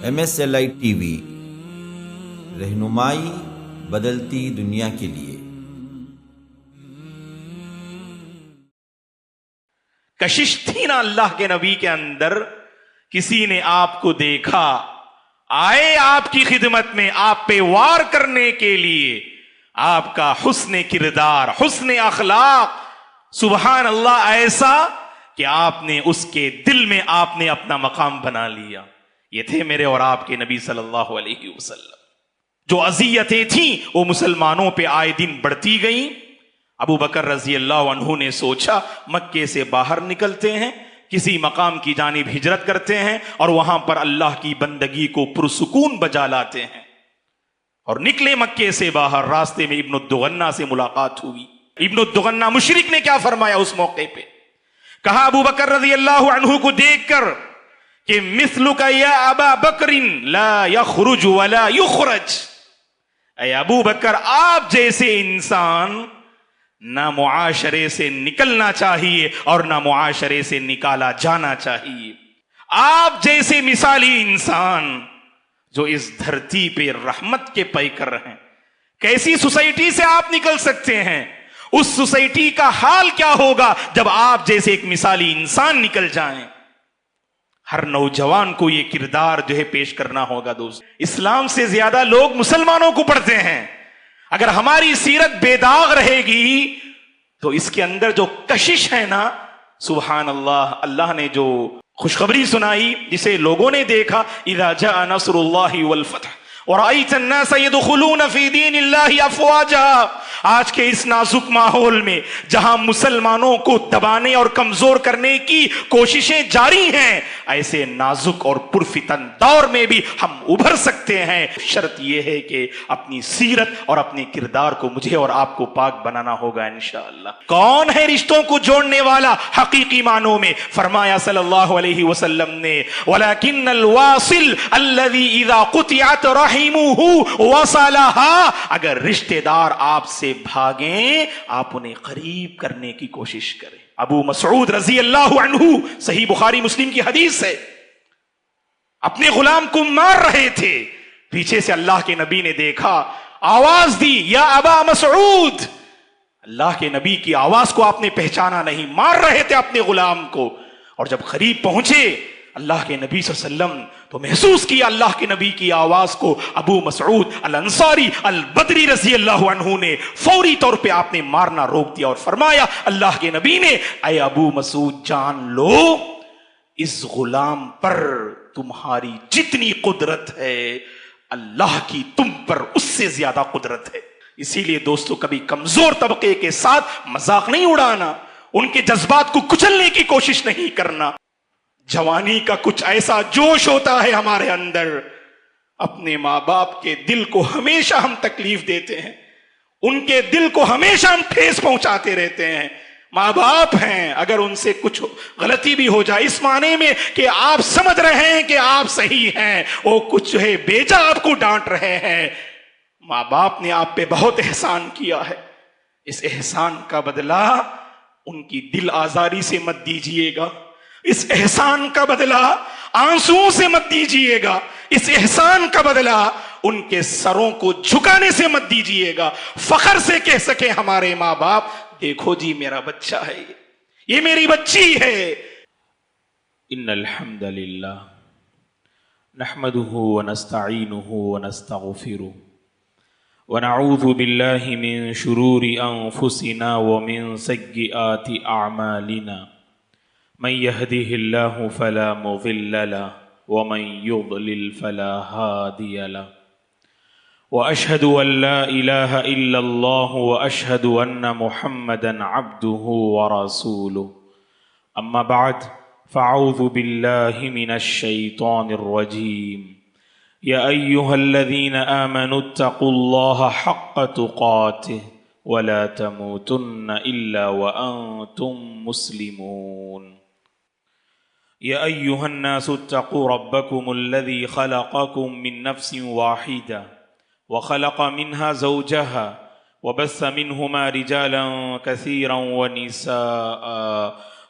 MSLI TV رہنمائی بدلتی دنیا کے لیے۔ کشش تھی نا اللہ کے نبی کے اندر، کسی نے آپ کو دیکھا، آئے آپ کی خدمت میں آپ پہ وار کرنے کے لیے، آپ کا حسن کردار، حسن اخلاق، سبحان اللہ، ایسا کہ آپ نے اس کے دل میں آپ نے اپنا مقام بنا لیا۔ یہ تھے میرے اور آپ کے نبی صلی اللہ علیہ وسلم۔ جو اذیتیں تھیں وہ مسلمانوں پہ آئے دن بڑھتی گئیں۔ ابو بکر رضی اللہ عنہ نے سوچا مکے سے باہر نکلتے ہیں، کسی مقام کی جانب ہجرت کرتے ہیں اور وہاں پر اللہ کی بندگی کو پرسکون بجا لاتے ہیں، اور نکلے مکے سے باہر۔ راستے میں ابن الدغنہ سے ملاقات ہوئی۔ ابن الدغنہ مشرک نے کیا فرمایا اس موقع پہ؟ کہا ابو بکر رضی اللہ عنہ کو دیکھ کر کہ مثلک یا ابا بکر لا یخرج ولا یخرج، اے ابو بکر آپ جیسے انسان نہ معاشرے سے نکلنا چاہیے اور نہ معاشرے سے نکالا جانا چاہیے۔ آپ جیسے مثالی انسان جو اس دھرتی پہ رحمت کے پیکر ہیں، کیسی سوسائٹی سے آپ نکل سکتے ہیں؟ اس سوسائٹی کا حال کیا ہوگا جب آپ جیسے ایک مثالی انسان نکل جائیں؟ ہر نوجوان کو یہ کردار جو ہے پیش کرنا ہوگا۔ دوست، اسلام سے زیادہ لوگ مسلمانوں کو پڑھتے ہیں۔ اگر ہماری سیرت بے داغ رہے گی تو اس کے اندر جو کشش ہے نا، سبحان اللہ، اللہ نے جو خوشخبری سنائی جسے لوگوں نے دیکھا، اذا جاء نصر اللہ والفتح ورأيت الناس يدخلون في دين الله افواجا۔ آج کے اس نازک ماحول میں جہاں مسلمانوں کو دبانے اور کمزور کرنے کی کوششیں جاری ہیں، ایسے نازک اور پرفتن دور میں بھی ہم ابھر سکتے ہیں۔ شرط یہ ہے کہ اپنی سیرت اور اپنے کردار کو مجھے اور آپ کو پاک بنانا ہوگا انشاءاللہ۔ کون ہے رشتوں کو جوڑنے والا حقیقی معنوں میں؟ فرمایا صلی اللہ علیہ وسلم نے، وَلَكِنَّ الْوَاصِلْ الَّذِي إِذَا قُطِعَتْ رَحِمُهُ وَصَلَهَا۔ اگر رشتہ دار آپ سے بھاگیں، آپ انہیں قریب کرنے کی کوشش کریں۔ ابو مسعود رضی اللہ عنہ، صحیح بخاری مسلم کی حدیث ہے، اپنے غلام کو مار رہے تھے، پیچھے سے اللہ کے نبی نے دیکھا، آواز دی، یا ابا مسعود۔ اللہ کے نبی کی آواز کو آپ نے پہچانا نہیں، مار رہے تھے اپنے غلام کو، اور جب قریب پہنچے اللہ کے نبی صلی اللہ علیہ وسلم تو محسوس کیا اللہ کے نبی کی آواز کو۔ ابو مسعود الانصاری البدری رضی اللہ عنہ نے فوری طور پہ آپ نے مارنا روک دیا اور فرمایا، اللہ کے نبی نے، اے ابو مسعود جان لو اس غلام پر تمہاری جتنی قدرت ہے اللہ کی تم پر اس سے زیادہ قدرت ہے۔ اسی لیے دوستو، کبھی کمزور طبقے کے ساتھ مذاق نہیں اڑانا، ان کے جذبات کو کچلنے کی کوشش نہیں کرنا۔ جوانی کا کچھ ایسا جوش ہوتا ہے ہمارے اندر، اپنے ماں باپ کے دل کو ہمیشہ ہم تکلیف دیتے ہیں، ان کے دل کو ہمیشہ ہم ٹھیس پہنچاتے رہتے ہیں۔ ماں باپ ہیں، اگر ان سے کچھ غلطی بھی ہو جائے، اس معنی میں کہ آپ سمجھ رہے ہیں کہ آپ صحیح ہیں، وہ کچھ ہے بیجا آپ کو ڈانٹ رہے ہیں، ماں باپ نے آپ پہ بہت احسان کیا ہے، اس احسان کا بدلہ ان کی دل آزاری سے مت دیجئے گا، اس احسان کا بدلہ آنسوؤں سے مت دیجئے گا، اس احسان کا بدلہ ان کے سروں کو جھکانے سے مت دیجئے گا۔ فخر سے کہہ سکے ہمارے ماں باپ، دیکھو جی میرا بچہ ہے، یہ میری بچی ہے۔ ان الحمد للہ نحمده ونستعینه ونستغفره ونعوذ باللہ من شرور انفسنا ومن سیئات اعمالنا، من يهده الله فلا مضل له ومن يضلل فلا هادي له، وأشهد أن لا إله إلا الله وأشهد أن محمدا عبده ورسوله، أما بعد فأعوذ بالله من الشيطان الرجيم، يا أيها الذين آمنوا اتقوا الله حق تقاته ولا تموتن إلا وأنتم مسلمون، يا أيها الناس اتقوا ربكم الذي خلقكم من نفس واحدة وخلق منها زوجها وبث منهما رجالا كثيرا ونساء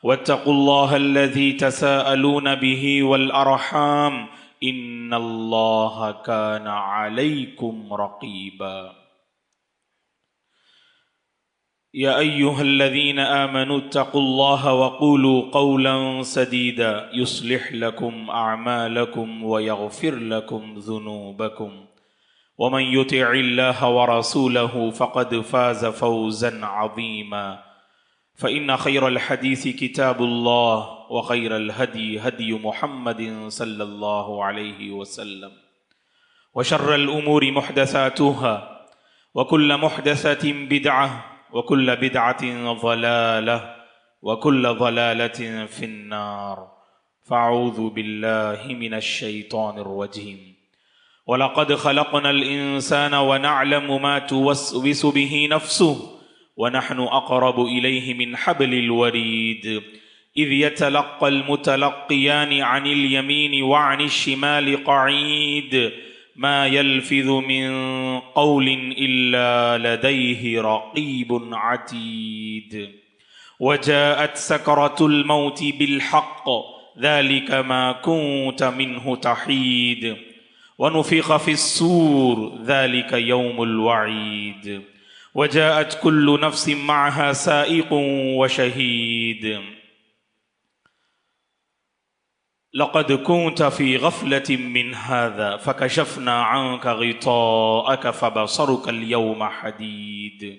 واتقوا الله الذي تساءلون به والأرحام إن الله كان عليكم رقيبا يا أيها الذين آمنوا اتقوا الله وقولوا قولا سديدا يصلح لكم أعمالكم ويغفر لكم ذنوبكم ومن يطع الله ورسوله فقد فاز فوزا عظيما فإن خير الحديث كتاب الله وخير الهدي هدي محمد صلى الله عليه وسلم وشر الأمور محدثاتها وكل محدثة بدعة وكل بدعة ضلالة وكل ضلالة في النار فأعوذ بالله من الشيطان الرجيم وَلَقَدْ خَلَقْنَا الْإِنسَانَ وَنَعْلَمُ مَا تُوَسْوِسُ بِهِ نَفْسُهُ وَنَحْنُ أَقْرَبُ إِلَيْهِ مِنْ حَبْلِ الْوَرِيدِ إِذْ يَتَلَقَّى الْمُتَلَقِّيَانِ عَنِ الْيَمِينِ وَعَنِ الشِّمَالِ قَعِيدٌ مَا يَلْفِظُ مِنْ قَوْلٍ إِلَّا لَدَيْهِ رَقِيبٌ عَتِيدٌ وَجَاءَتْ سَكْرَةُ الْمَوْتِ بِالْحَقِّ ذَلِكَ مَا كُنْتَ مِنْهُ تَحِيدُ ونفخ في الصور ذلك يوم الوعيد وجاءت كل نفس معها سائق وشهيد لقد كنت في غفلة من هذا فكشفنا عنك غطاءك فبصرك اليوم حديد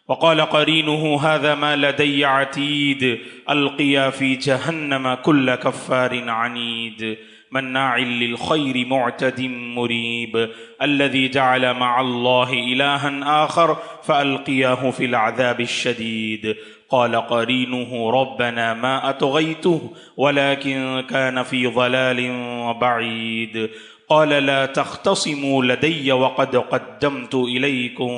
وقال قرينه هذا ما لدي عتيد ألقيا في جهنم كل كفار عنيد مناع للخير معتد مريب الذي جعل مع الله إلها آخر فألقياه في العذاب الشديد قال قرينه ربنا ما أطغيته ولكن كان في ضلال بعيد قال لا تختصموا لدي وقد قدمت إليكم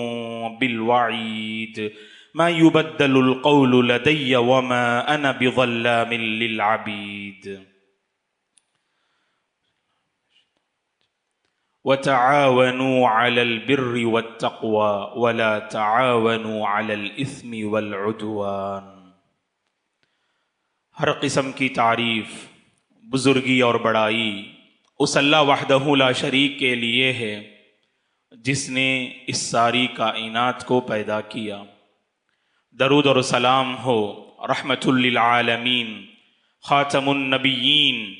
بالوعيد ما يبدل القول لدي وما أنا بظلام للعبيد وتعاونوا على البر والتقوى ولا تعاونوا على الإثم والعدوان۔ ہر قسم کی تعریف، بزرگی اور بڑائی اس اللہ وحدہ لا شریک کے لیے ہے جس نے اس ساری کائنات کو پیدا کیا۔ درود اور سلام ہو رحمت للعالمین خاتم النبیین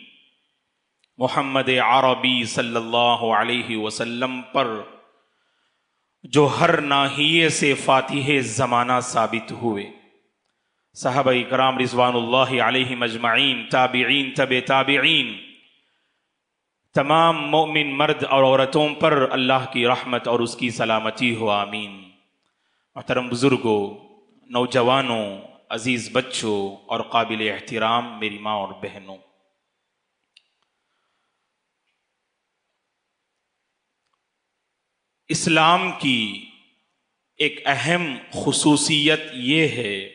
محمد عربی صلی اللہ علیہ وسلم پر، جو ہر ناحیے سے فاتح زمانہ ثابت ہوئے۔ صحابہ کرام رضوان اللہ علیہم اجمعین، تابعین، تبع تابعین، تمام مومن مرد اور عورتوں پر اللہ کی رحمت اور اس کی سلامتی ہو، آمین۔ محترم بزرگوں، نوجوانوں، عزیز بچوں اور قابل احترام میری ماں اور بہنوں، اسلام کی ایک اہم خصوصیت یہ ہے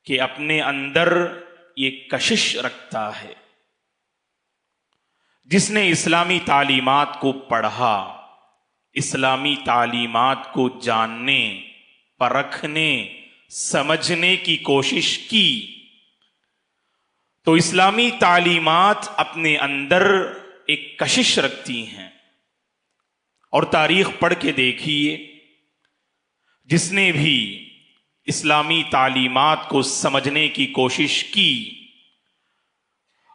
کہ اپنے اندر یہ کشش رکھتا ہے۔ جس نے اسلامی تعلیمات کو پڑھا، اسلامی تعلیمات کو جاننے، پرکھنے، سمجھنے کی کوشش کی، تو اسلامی تعلیمات اپنے اندر ایک کشش رکھتی ہیں۔ اور تاریخ پڑھ کے دیکھیے، جس نے بھی اسلامی تعلیمات کو سمجھنے کی کوشش کی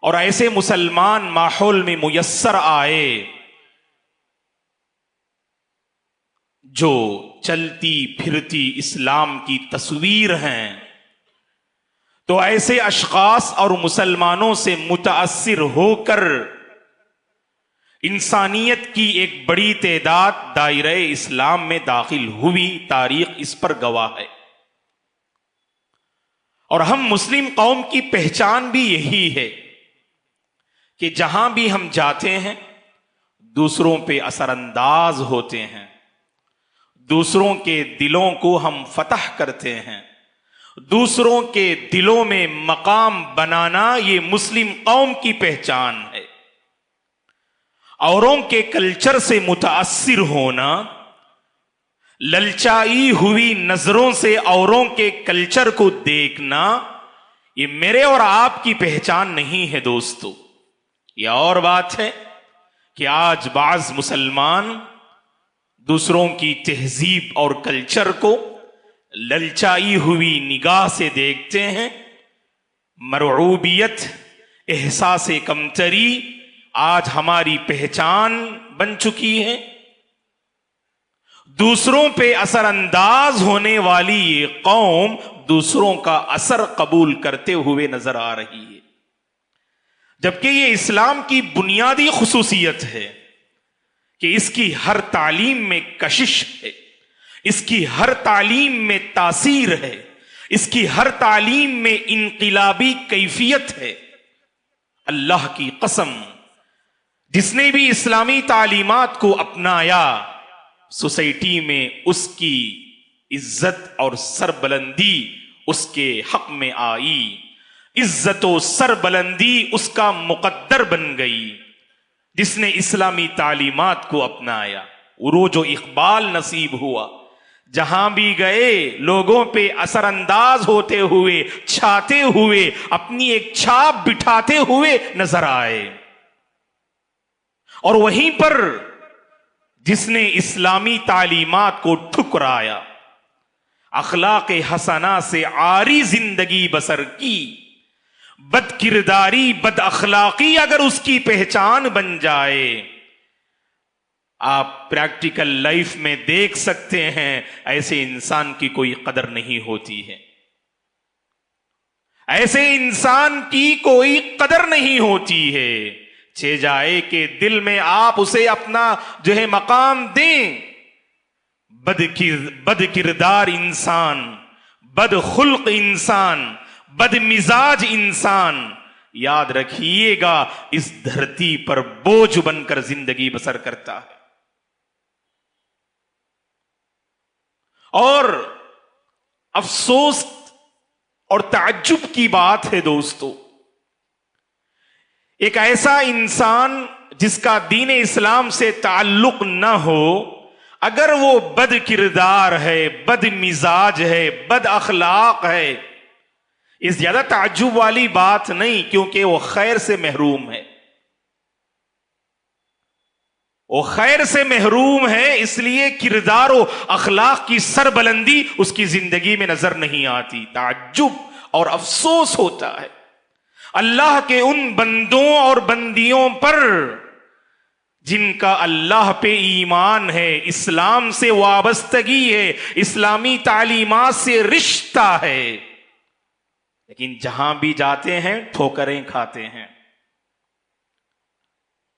اور ایسے مسلمان ماحول میں میسر آئے جو چلتی پھرتی اسلام کی تصویر ہیں، تو ایسے اشخاص اور مسلمانوں سے متاثر ہو کر انسانیت کی ایک بڑی تعداد دائرہ اسلام میں داخل ہوئی۔ تاریخ اس پر گواہ ہے، اور ہم مسلم قوم کی پہچان بھی یہی ہے کہ جہاں بھی ہم جاتے ہیں دوسروں پہ اثر انداز ہوتے ہیں، دوسروں کے دلوں کو ہم فتح کرتے ہیں، دوسروں کے دلوں میں مقام بنانا یہ مسلم قوم کی پہچان ہے۔ اوروں کے کلچر سے متاثر ہونا، للچائی ہوئی نظروں سے اوروں کے کلچر کو دیکھنا، یہ میرے اور آپ کی پہچان نہیں ہے دوستو۔ یہ اور بات ہے کہ آج بعض مسلمان دوسروں کی تہذیب اور کلچر کو للچائی ہوئی نگاہ سے دیکھتے ہیں. مرعوبیت، احساس کمتری آج ہماری پہچان بن چکی ہے. دوسروں پہ اثر انداز ہونے والی یہ قوم دوسروں کا اثر قبول کرتے ہوئے نظر آ رہی ہے، جبکہ یہ اسلام کی بنیادی خصوصیت ہے کہ اس کی ہر تعلیم میں کشش ہے، اس کی ہر تعلیم میں تاثیر ہے، اس کی ہر تعلیم میں انقلابی کیفیت ہے. اللہ کی قسم، جس نے بھی اسلامی تعلیمات کو اپنایا سوسائٹی میں اس کی عزت اور سربلندی اس کے حق میں آئی، عزت و سربلندی اس کا مقدر بن گئی. جس نے اسلامی تعلیمات کو اپنایا عروج و اقبال نصیب ہوا، جہاں بھی گئے لوگوں پہ اثر انداز ہوتے ہوئے، چھاتے ہوئے، اپنی ایک چھاپ بٹھاتے ہوئے نظر آئے. اور وہیں پر جس نے اسلامی تعلیمات کو ٹھکرایا، اخلاق حسنہ سے عاری زندگی بسر کی، بد کرداری، بد اخلاقی اگر اس کی پہچان بن جائے، آپ پریکٹیکل لائف میں دیکھ سکتے ہیں ایسے انسان کی کوئی قدر نہیں ہوتی ہے. ایسے انسان کی کوئی قدر نہیں ہوتی ہے. چھ جائے کہ دل میں آپ اسے اپنا جو ہے مقام دیں. بد کردار انسان، بد خلق انسان، بد مزاج انسان، یاد رکھیے گا اس دھرتی پر بوجھ بن کر زندگی بسر کرتا ہے. اور افسوس اور تعجب کی بات ہے دوستو، ایک ایسا انسان جس کا دین اسلام سے تعلق نہ ہو، اگر وہ بد کردار ہے، بد مزاج ہے، بد اخلاق ہے، یہ زیادہ تعجب والی بات نہیں، کیونکہ وہ خیر سے محروم ہے. وہ خیر سے محروم ہے، اس لیے کردار و اخلاق کی سربلندی اس کی زندگی میں نظر نہیں آتی. تعجب اور افسوس ہوتا ہے اللہ کے ان بندوں اور بندیوں پر جن کا اللہ پہ ایمان ہے، اسلام سے وابستگی ہے، اسلامی تعلیمات سے رشتہ ہے، لیکن جہاں بھی جاتے ہیں ٹھوکریں کھاتے ہیں.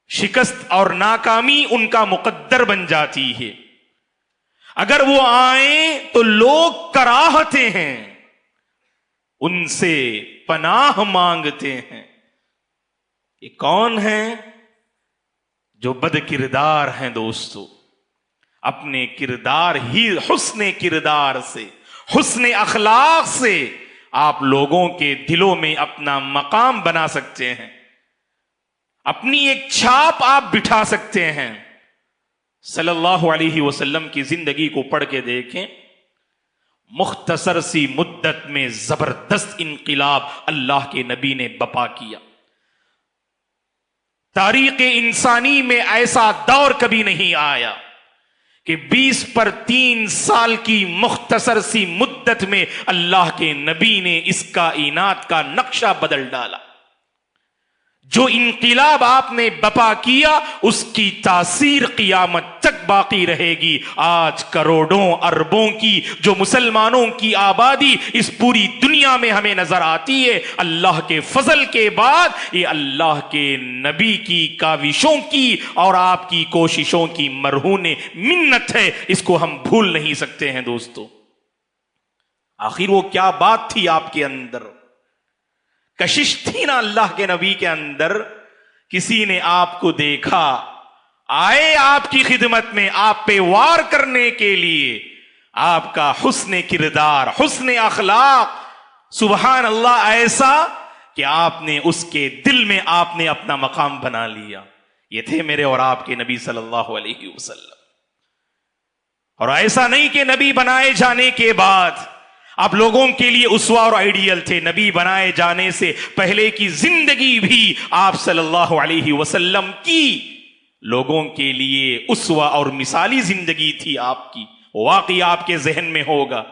شکست اور ناکامی ان کا مقدر بن جاتی ہے. اگر وہ آئیں تو لوگ کراہتے ہیں، ان سے پناہ مانگتے ہیں. یہ کون ہیں؟ جو بد کردار ہیں دوستو. اپنے کردار ہی، حسن کردار سے، حسن اخلاق سے آپ لوگوں کے دلوں میں اپنا مقام بنا سکتے ہیں، اپنی ایک چھاپ آپ بٹھا سکتے ہیں. صلی اللہ علیہ وسلم کی زندگی کو پڑھ کے دیکھیں، مختصر سی مدت میں زبردست انقلاب اللہ کے نبی نے بپا کیا. تاریخ انسانی میں ایسا دور کبھی نہیں آیا کہ 20 پر 3 سال کی مختصر سی مدت میں اللہ کے نبی نے اس کائنات کا نقشہ بدل ڈالا. جو انقلاب آپ نے بپا کیا اس کی تاثیر قیامت تک باقی رہے گی. آج کروڑوں اربوں کی جو مسلمانوں کی آبادی اس پوری دنیا میں ہمیں نظر آتی ہے، اللہ کے فضل کے بعد یہ اللہ کے نبی کی کاوشوں کی اور آپ کی کوششوں کی مرہون منت ہے. اس کو ہم بھول نہیں سکتے ہیں دوستو. آخر وہ کیا بات تھی آپ کے اندر؟ کشش تھی نا اللہ کے نبی کے اندر. کسی نے آپ کو دیکھا، آئے آپ کی خدمت میں آپ پہ وار کرنے کے لیے. آپ کا حسن کردار، حسن اخلاق، سبحان اللہ، ایسا کہ آپ نے اس کے دل میں آپ نے اپنا مقام بنا لیا. یہ تھے میرے اور آپ کے نبی صلی اللہ علیہ وسلم. اور ایسا نہیں کہ نبی بنائے جانے کے بعد آپ لوگوں کے لیے اسوہ اور آئیڈیل تھے. نبی بنائے جانے سے پہلے کی زندگی بھی آپ صلی اللہ علیہ وسلم کی لوگوں کے لیے اسوہ اور مثالی زندگی تھی آپ کی. واقعی آپ کے ذہن میں ہوگا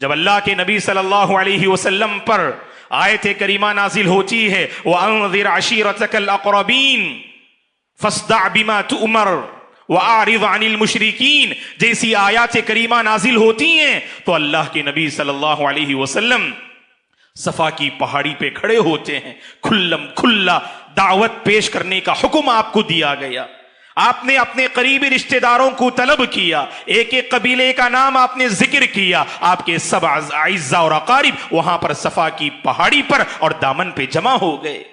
جب اللہ کے نبی صلی اللہ علیہ وسلم پر آیت کریمہ نازل ہوتی ہے وَأَنذِرْ عَشِيرَتَكَ الْأَقْرَبِينَ فَاصْدَعْ بِمَا تُؤْمَرْ وَأَعْرِضْ عَنِ الْمُشْرِكِينَ جیسی آیات کریمہ نازل ہوتی ہیں تو اللہ کے نبی صلی اللہ علیہ وسلم صفا کی پہاڑی پہ کھڑے ہوتے ہیں. کھلم کھلا دعوت پیش کرنے کا حکم آپ کو دیا گیا. آپ نے اپنے قریبی رشتہ داروں کو طلب کیا, ایک ایک قبیلے کا نام آپ نے ذکر کیا. آپ کے سب اعزاء اور اقارب وہاں پر صفا کی پہاڑی پر اور دامن پہ جمع ہو گئے.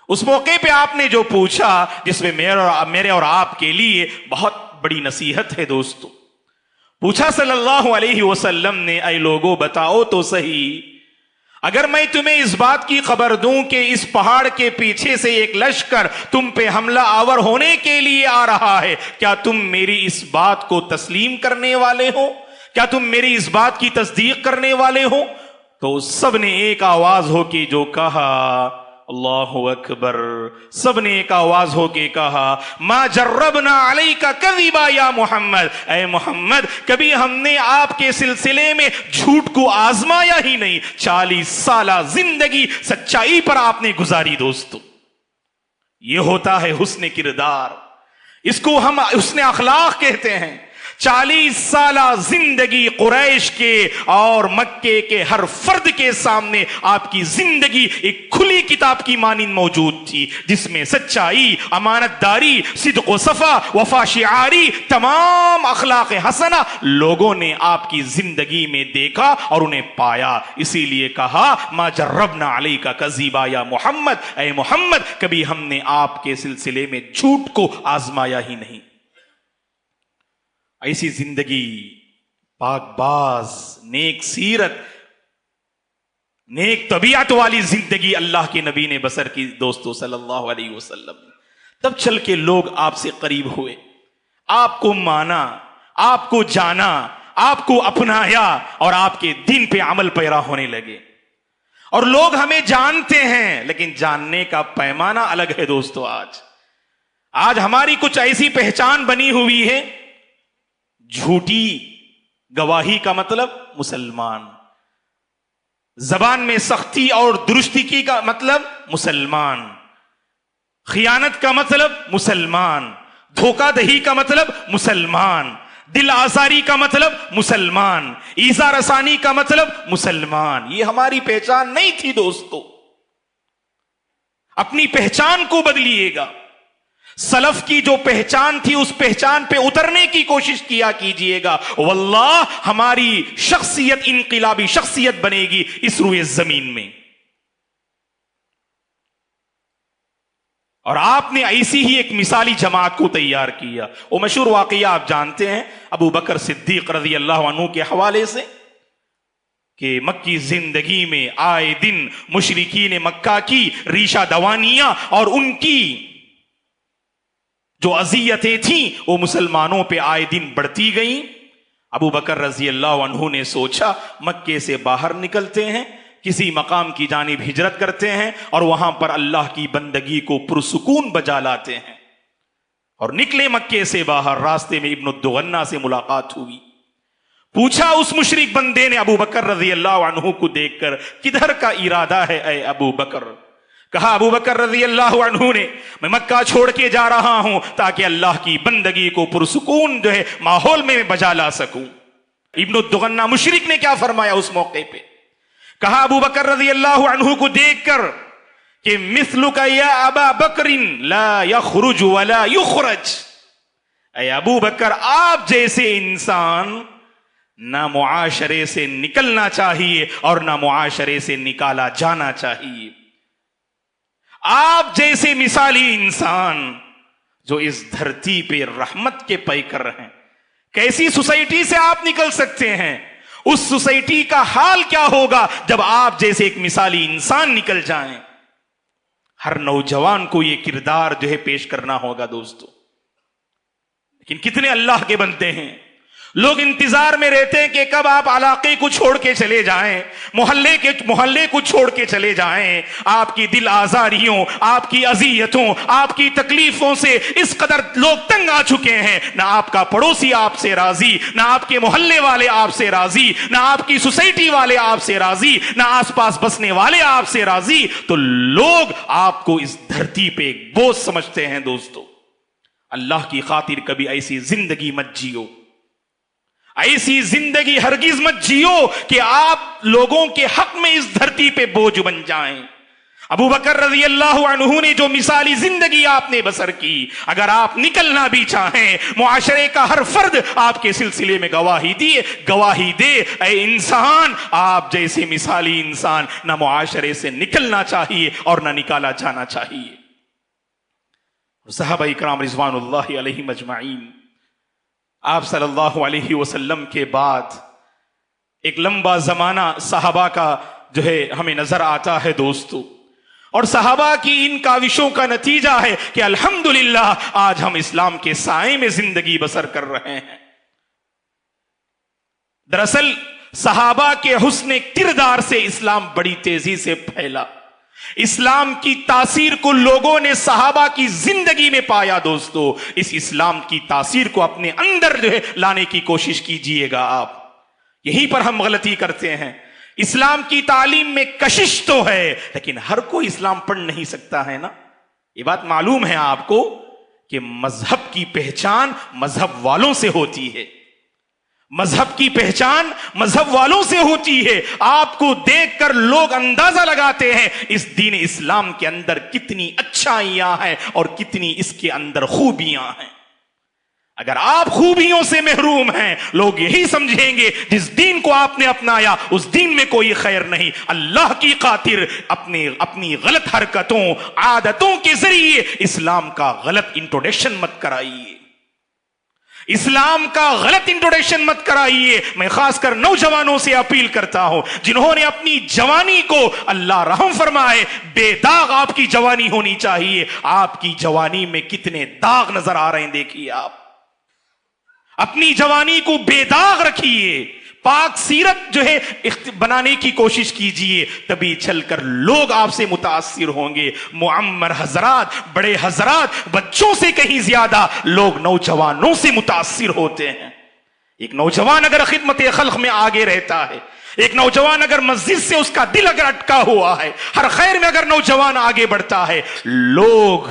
اس موقع پہ آپ نے جو پوچھا جس میں میرے اور آپ کے لیے بہت بڑی نصیحت ہے دوستو. پوچھا صلی اللہ علیہ وسلم نے اے لوگو بتاؤ تو صحیح, اگر میں تمہیں اس بات کی خبر دوں کہ اس پہاڑ کے پیچھے سے ایک لشکر تم پہ حملہ آور ہونے کے لیے آ رہا ہے, کیا تم میری اس بات کو تسلیم کرنے والے ہو؟ کیا تم میری اس بات کی تصدیق کرنے والے ہو؟ تو سب نے ایک آواز ہو کے جو کہا اللہ اکبر, سب نے ایک آواز ہو کے کہا ما جربنا علیک کذبا یا محمد, اے محمد کبھی ہم نے آپ کے سلسلے میں جھوٹ کو آزمایا ہی نہیں. 40 سالہ زندگی سچائی پر آپ نے گزاری دوستو. یہ ہوتا ہے حسن کردار, اس کو ہم حسن اخلاق کہتے ہیں. 40 سالہ زندگی قریش کے اور مکے کے ہر فرد کے سامنے آپ کی زندگی ایک کھلی کتاب کی مانند موجود تھی, جس میں سچائی, امانت داری, صدق و صفا, وفا شعاری, تمام اخلاق حسنہ لوگوں نے آپ کی زندگی میں دیکھا اور انہیں پایا. اسی لیے کہا ما جربنا علیک کذبا یا محمد, اے محمد کبھی ہم نے آپ کے سلسلے میں جھوٹ کو آزمایا ہی نہیں. ایسی زندگی پاک باز, نیک سیرت, نیک طبیعت والی زندگی اللہ کے نبی نے بسر کی دوستو صلی اللہ علیہ وسلم. تب چل کے لوگ آپ سے قریب ہوئے, آپ کو مانا, آپ کو جانا, آپ کو اپنایا اور آپ کے دین پہ عمل پیرا ہونے لگے. اور لوگ ہمیں جانتے ہیں لیکن جاننے کا پیمانہ الگ ہے دوستو. آج ہماری کچھ ایسی پہچان بنی ہوئی ہے, جھوٹی گواہی کا مطلب مسلمان, زبان میں سختی اور درستی کی کا مطلب مسلمان, خیانت کا مطلب مسلمان, دھوکہ دہی کا مطلب مسلمان, دل آزاری کا مطلب مسلمان, ایذا رسانی کا مطلب مسلمان. یہ ہماری پہچان نہیں تھی دوستو. اپنی پہچان کو بدلیے گا. سلف کی جو پہچان تھی اس پہچان پہ اترنے کی کوشش کیا کیجئے گا. واللہ ہماری شخصیت انقلابی شخصیت بنے گی اس روئے زمین میں. اور آپ نے ایسی ہی ایک مثالی جماعت کو تیار کیا. وہ مشہور واقعہ آپ جانتے ہیں ابو بکر صدیق رضی اللہ عنہ کے حوالے سے کہ مکی زندگی میں آئے دن مشرکین مکہ کی ریشہ دوانیاں اور ان کی جو اذیتیں تھیں وہ مسلمانوں پہ آئے دن بڑھتی گئیں. ابو بکر رضی اللہ عنہ نے سوچا مکے سے باہر نکلتے ہیں, کسی مقام کی جانب ہجرت کرتے ہیں اور وہاں پر اللہ کی بندگی کو پرسکون بجا لاتے ہیں. اور نکلے مکے سے باہر. راستے میں ابن الدغنہ سے ملاقات ہوئی. پوچھا اس مشرک بندے نے ابو بکر رضی اللہ عنہ کو دیکھ کر کدھر کا ارادہ ہے اے ابو بکر؟ کہا ابو بکر رضی اللہ عنہ نے میں مکہ چھوڑ کے جا رہا ہوں تاکہ اللہ کی بندگی کو پرسکون جو ہے ماحول میں بجا لا سکوں. ابن الدغنہ مشرک نے کیا فرمایا اس موقع پہ؟ کہا ابو بکر رضی اللہ عنہ کو دیکھ کر کہ مثلک یا ابا بکر لا یخرج ولا یخرج, اے ابو بکر آپ جیسے انسان نہ معاشرے سے نکلنا چاہیے اور نہ معاشرے سے نکالا جانا چاہیے. آپ جیسے مثالی انسان جو اس دھرتی پہ رحمت کے پیکر ہیں, کیسی سوسائٹی سے آپ نکل سکتے ہیں؟ اس سوسائٹی کا حال کیا ہوگا جب آپ جیسے ایک مثالی انسان نکل جائیں؟ ہر نوجوان کو یہ کردار جو ہے پیش کرنا ہوگا دوستو. لیکن کتنے اللہ کے بندے ہیں لوگ انتظار میں رہتے ہیں کہ کب آپ علاقے کو چھوڑ کے چلے جائیں، محلے کو چھوڑ کے چلے جائیں. آپ کی دل آزاریوں، آپ کی اذیتوں، آپ کی تکلیفوں سے اس قدر لوگ تنگ آ چکے ہیں. نہ آپ کا پڑوسی آپ سے راضی، نہ آپ کے محلے والے آپ سے راضی، نہ آپ کی سوسائٹی والے آپ سے راضی، نہ آس پاس بسنے والے آپ سے راضی. تو لوگ آپ کو اس دھرتی پہ ایک بوجھ سمجھتے ہیں. دوستو، اللہ کی خاطر کبھی ایسی زندگی مت جیو، ایسی زندگی ہرگز مت جیو کہ آپ لوگوں کے حق میں اس دھرتی پہ بوجھ بن جائیں. ابو بکر رضی اللہ عنہ نے جو مثالی زندگی آپ نے بسر کی، اگر آپ نکلنا بھی چاہیں، معاشرے کا ہر فرد آپ کے سلسلے میں گواہی دے. اے انسان، آپ جیسے مثالی انسان نہ معاشرے سے نکلنا چاہیے اور نہ نکالا جانا چاہیے. صحابہ اکرام رضوان اللہ علیہم اجمعین، آپ صلی اللہ علیہ وسلم کے بعد ایک لمبا زمانہ صحابہ کا جو ہے ہمیں نظر آتا ہے. دوستو، اور صحابہ کی ان کاوشوں کا نتیجہ ہے کہ الحمدللہ آج ہم اسلام کے سائے میں زندگی بسر کر رہے ہیں. دراصل صحابہ کے حسن کردار سے اسلام بڑی تیزی سے پھیلا. اسلام کی تاثیر کو لوگوں نے صحابہ کی زندگی میں پایا. دوستو، اس اسلام کی تاثیر کو اپنے اندر جو ہے لانے کی کوشش کیجئے گا. آپ یہیں پر ہم غلطی کرتے ہیں. اسلام کی تعلیم میں کشش تو ہے، لیکن ہر کوئی اسلام پڑھ نہیں سکتا ہے نا. یہ بات معلوم ہے آپ کو کہ مذہب کی پہچان مذہب والوں سے ہوتی ہے. مذہب کی پہچان مذہب والوں سے ہوتی ہے. آپ کو دیکھ کر لوگ اندازہ لگاتے ہیں اس دین اسلام کے اندر کتنی اچھائیاں ہیں اور کتنی اس کے اندر خوبیاں ہیں. اگر آپ خوبیوں سے محروم ہیں، لوگ یہی سمجھیں گے جس دین کو آپ نے اپنایا اس دین میں کوئی خیر نہیں. اللہ کی خاطر اپنی غلط حرکتوں، عادتوں کے ذریعے اسلام کا غلط انٹروڈکشن مت کرائیے. اسلام کا غلط انٹروڈکشن مت کرائیے. میں خاص کر نوجوانوں سے اپیل کرتا ہوں جنہوں نے اپنی جوانی کو، اللہ رحم فرمائے، بے داغ آپ کی جوانی ہونی چاہیے. آپ کی جوانی میں کتنے داغ نظر آ رہے ہیں، دیکھیے. آپ اپنی جوانی کو بے داغ رکھیے، پاک سیرت جو ہے بنانے کی کوشش کیجئے، تبھی چل کر لوگ آپ سے متاثر ہوں گے. معمر حضرات، بڑے حضرات، بچوں سے کہیں زیادہ لوگ نوجوانوں سے متاثر ہوتے ہیں. ایک نوجوان اگر خدمت خلق میں آگے رہتا ہے، ایک نوجوان اگر مسجد سے اس کا دل اگر اٹکا ہوا ہے، ہر خیر میں اگر نوجوان آگے بڑھتا ہے، لوگ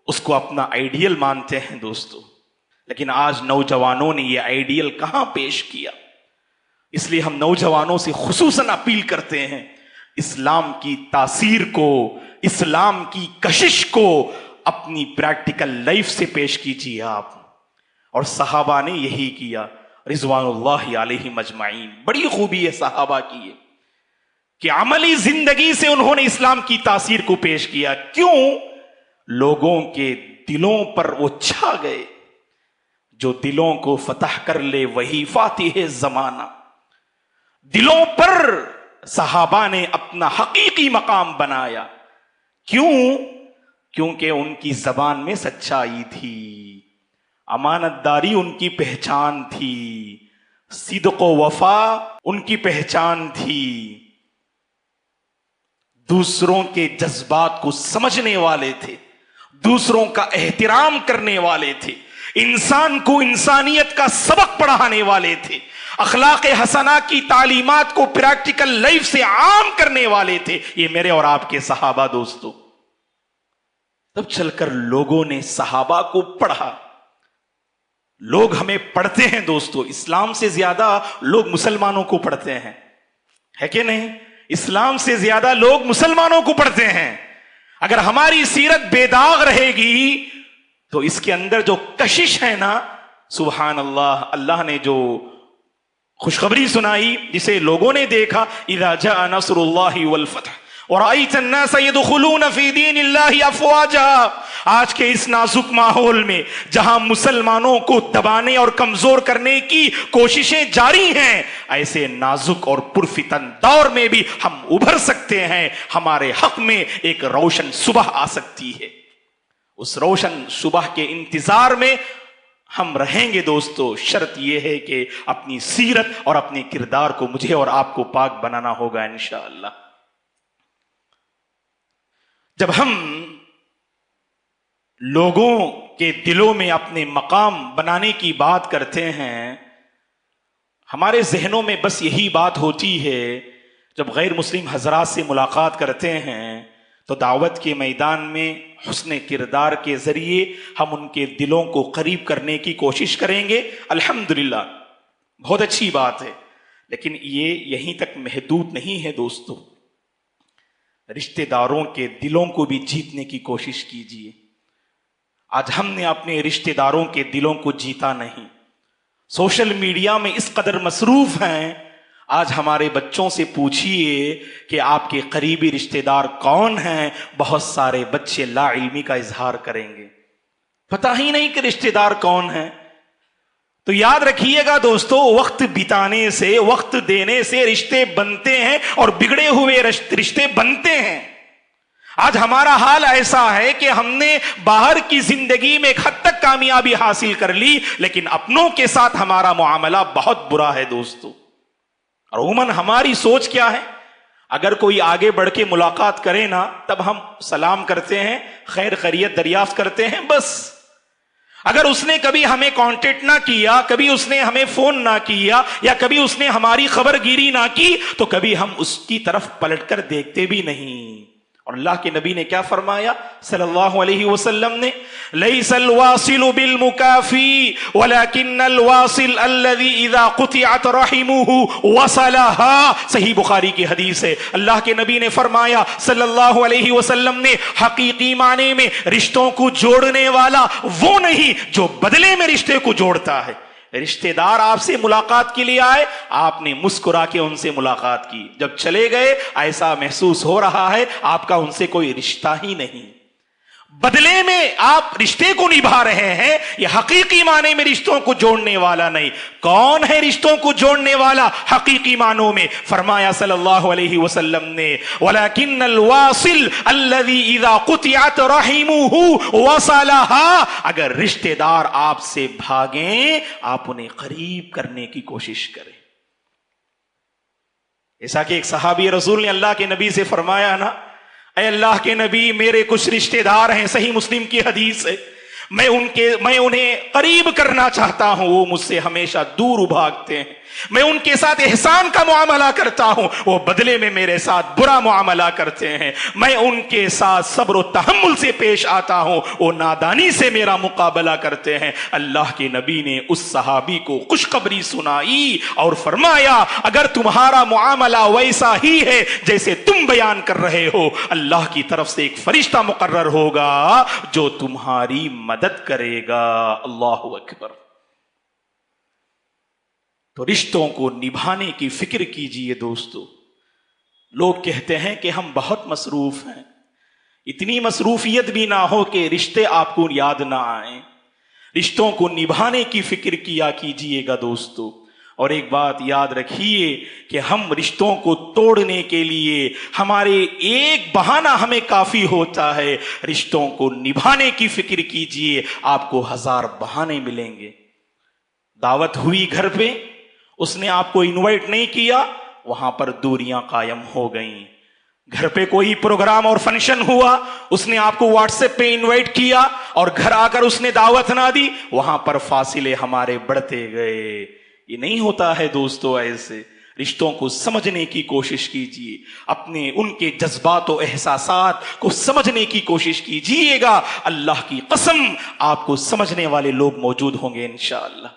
اس کو اپنا آئیڈیل مانتے ہیں. دوستو، لیکن آج نوجوانوں نے یہ آئیڈیل کہاں پیش کیا؟ اس لیے ہم نوجوانوں سے خصوصاً اپیل کرتے ہیں، اسلام کی تاثیر کو، اسلام کی کشش کو اپنی پریکٹیکل لائف سے پیش کیجیے آپ. اور صحابہ نے یہی کیا رضوان اللہ علیہم اجمعین. بڑی خوبی ہے صحابہ کی یہ کہ عملی زندگی سے انہوں نے اسلام کی تاثیر کو پیش کیا. کیوں؟ لوگوں کے دلوں پر وہ چھا گئے. جو دلوں کو فتح کر لے وہی فاتح زمانہ. دلوں پر صحابہ نے اپنا حقیقی مقام بنایا. کیوں؟ کیونکہ ان کی زبان میں سچائی تھی، امانت داری ان کی پہچان تھی، صدق و وفا ان کی پہچان تھی، دوسروں کے جذبات کو سمجھنے والے تھے، دوسروں کا احترام کرنے والے تھے، انسان کو انسانیت کا سبق پڑھانے والے تھے، اخلاق حسنہ کی تعلیمات کو پریکٹیکل لائف سے عام کرنے والے تھے. یہ میرے اور آپ کے صحابہ. دوستو، تب چل کر لوگوں نے صحابہ کو پڑھا. لوگ ہمیں پڑھتے ہیں دوستو، اسلام سے زیادہ لوگ مسلمانوں کو پڑھتے ہیں، ہے کہ نہیں؟ اسلام سے زیادہ لوگ مسلمانوں کو پڑھتے ہیں. اگر ہماری سیرت بے داغ رہے گی تو اس کے اندر جو کشش ہے نا، سبحان اللہ، اللہ نے جو خوشخبری سنائی جسے لوگوں نے دیکھا، اذا جاء نصر اللہ والفتح ورأيت الناس يدخلون في دين الله افواجا. آج کے اس نازک ماحول میں جہاں مسلمانوں کو دبانے اور کمزور کرنے کی کوششیں جاری ہیں، ایسے نازک اور پرفتن دور میں بھی ہم ابھر سکتے ہیں. ہمارے حق میں ایک روشن صبح آ سکتی ہے. اس روشن صبح کے انتظار میں ہم رہیں گے دوستو، شرط یہ ہے کہ اپنی سیرت اور اپنے کردار کو مجھے اور آپ کو پاک بنانا ہوگا انشاءاللہ۔ جب ہم لوگوں کے دلوں میں اپنے مقام بنانے کی بات کرتے ہیں، ہمارے ذہنوں میں بس یہی بات ہوتی ہے۔ جب غیر مسلم حضرات سے ملاقات کرتے ہیں تو دعوت کے میدان میں حسن کردار کے ذریعے ہم ان کے دلوں کو قریب کرنے کی کوشش کریں گے، الحمدللہ بہت اچھی بات ہے، لیکن یہ یہیں تک محدود نہیں ہے دوستو۔ رشتہ داروں کے دلوں کو بھی جیتنے کی کوشش کیجیے۔ آج ہم نے اپنے رشتہ داروں کے دلوں کو جیتا نہیں، سوشل میڈیا میں اس قدر مصروف ہیں۔ آج ہمارے بچوں سے پوچھئے کہ آپ کے قریبی رشتہ دار کون ہیں، بہت سارے بچے لا علمی کا اظہار کریں گے، پتہ ہی نہیں کہ رشتہ دار کون ہیں۔ تو یاد رکھیے گا دوستو، وقت بتانے سے، وقت دینے سے رشتے بنتے ہیں اور بگڑے ہوئے رشتے بنتے ہیں۔ آج ہمارا حال ایسا ہے کہ ہم نے باہر کی زندگی میں ایک حد تک کامیابی حاصل کر لی، لیکن اپنوں کے ساتھ ہمارا معاملہ بہت برا ہے دوستو۔ اور عموماً ہماری سوچ کیا ہے، اگر کوئی آگے بڑھ کے ملاقات کرے نا، تب ہم سلام کرتے ہیں، خیر خیریت دریافت کرتے ہیں، بس۔ اگر اس نے کبھی ہمیں کانٹیکٹ نہ کیا، کبھی اس نے ہمیں فون نہ کیا، یا کبھی اس نے ہماری خبر گیری نہ کی، تو کبھی ہم اس کی طرف پلٹ کر دیکھتے بھی نہیں۔ اور اللہ کے نبی نے کیا فرمایا صلی اللہ علیہ وسلم نے، لیس الواصل بالمکافی ولکن الواصل الذی اذا قطعت رحمہ وصلها، صحیح بخاری کی حدیث ہے۔ اللہ کے نبی نے فرمایا صلی اللہ علیہ وسلم نے، حقیقی معنی میں رشتوں کو جوڑنے والا وہ نہیں جو بدلے میں رشتے کو جوڑتا ہے۔ رشتہ دار آپ سے ملاقات کے لیے آئے، آپ نے مسکرا کے ان سے ملاقات کی، جب چلے گئے ایسا محسوس ہو رہا ہے آپ کا ان سے کوئی رشتہ ہی نہیں۔ بدلے میں آپ رشتے کو نبھا رہے ہیں، یہ حقیقی معنی میں رشتوں کو جوڑنے والا نہیں۔ کون ہے رشتوں کو جوڑنے والا حقیقی معنوں میں؟ فرمایا صلی اللہ علیہ وسلم نے، وَلَكِنَّ الْوَاصِلَ الَّذِي إِذَا قُطِعَتْ رَحِمُهُ وَصَلَهَا، اگر رشتے دار آپ سے بھاگیں، آپ انہیں قریب کرنے کی کوشش کریں۔ ایسا کہ ایک صحابی رسول نے اللہ کے نبی سے فرمایا نا، اے اللہ کے نبی، میرے کچھ رشتہ دار ہیں، صحیح مسلم کی حدیث ہے، میں انہیں قریب کرنا چاہتا ہوں، وہ مجھ سے ہمیشہ دور بھاگتے ہیں۔ میں ان کے ساتھ احسان کا معاملہ کرتا ہوں، وہ بدلے میں میرے ساتھ برا معاملہ کرتے ہیں۔ میں ان کے ساتھ صبر و تحمل سے پیش آتا ہوں، وہ نادانی سے میرا مقابلہ کرتے ہیں۔ اللہ کے نبی نے اس صحابی کو خوشخبری سنائی اور فرمایا، اگر تمہارا معاملہ ویسا ہی ہے جیسے تم بیان کر رہے ہو، اللہ کی طرف سے ایک فرشتہ مقرر ہوگا جو تمہاری مدد کرے گا۔ اللہ اکبر۔ تو رشتوں کو نبھانے کی فکر کیجئے دوستو۔ لوگ کہتے ہیں کہ ہم بہت مصروف ہیں، اتنی مصروفیت بھی نہ ہو کہ رشتے آپ کو یاد نہ آئیں۔ رشتوں کو نبھانے کی فکر کیا کیجئے گا دوستو۔ اور ایک بات یاد رکھیے کہ ہم رشتوں کو توڑنے کے لیے ہمارے ایک بہانہ ہمیں کافی ہوتا ہے، رشتوں کو نبھانے کی فکر کیجئے، آپ کو 1000 بہانے ملیں گے۔ دعوت ہوئی گھر پہ، اس نے آپ کو انوائٹ نہیں کیا، وہاں پر دوریاں قائم ہو گئیں۔ گھر پہ کوئی پروگرام اور فنکشن ہوا، اس نے آپ کو واٹس ایپ پہ انوائٹ کیا اور گھر آ کر اس نے دعوت نہ دی، وہاں پر فاصلے ہمارے بڑھتے گئے۔ یہ نہیں ہوتا ہے دوستو ایسے۔ رشتوں کو سمجھنے کی کوشش کیجیے، اپنے ان کے جذبات و احساسات کو سمجھنے کی کوشش کیجیے گا۔ اللہ کی قسم آپ کو سمجھنے والے لوگ موجود ہوں گے انشاءاللہ۔